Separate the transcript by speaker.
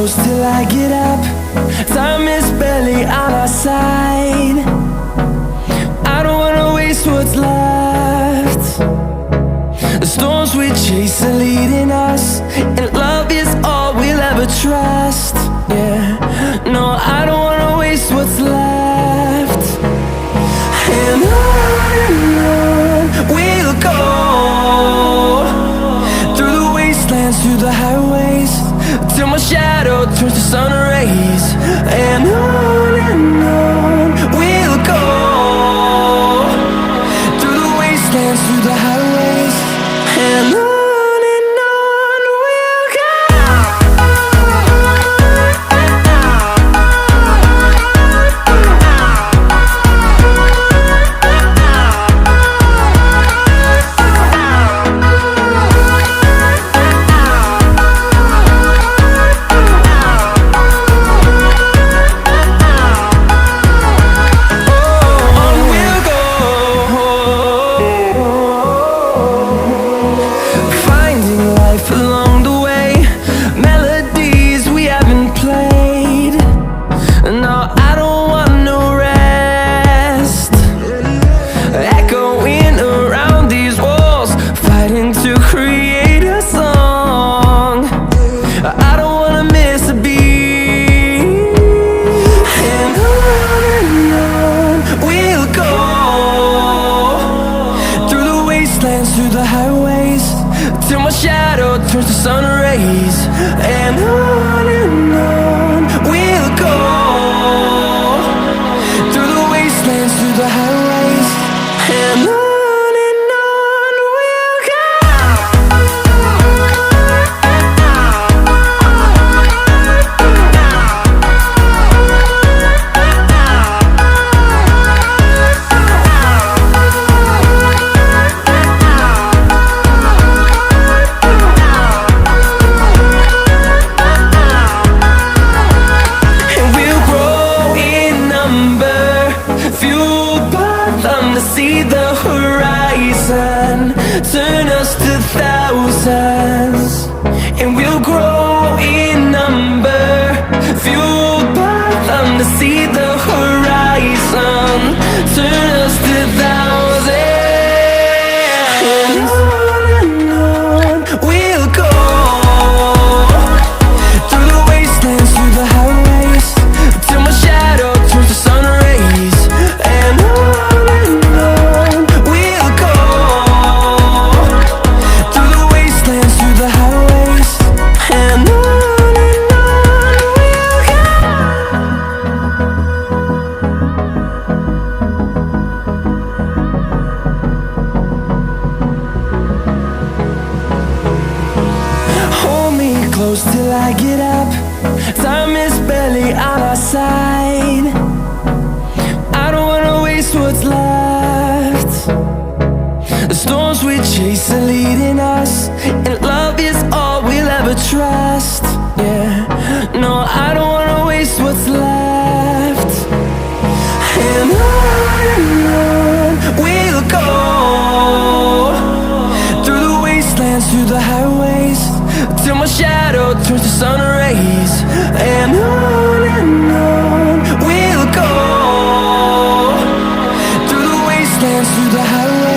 Speaker 1: close till I get up. Time is barely on our side. I don't wanna waste what's left. The storms we chase are leading us, and love is all we'll ever trust. Yeah, no, I don't wanna waste what's left. And on we'll go, through the wastelands, through the highways, till my shadow turns to sun rays. And on we'll go, through the wastelands, through the highways, and on we'll go. Through the highways, till my shadow turns to sun rays. And on we'll go, through the wastelands, through the highways, and on we'll go. See the horizon, turn us to thousands, and we'll grow in number, fueled by them. To see the horizon, turn us to thousands, and on we'll go, through the wastelands, through the highways, till my shadow turns to sun rays. And close till I get up. Time is barely on our side. I don't wanna waste what's left. The storms we chase are leading us, and love is all we'll ever trust. Yeah, no, I don't wanna waste what's left. And on we'll go, through the wastelands, through the highways, till my shadow turns to sun rays. And on we'll go, through the wastelands, through the highways.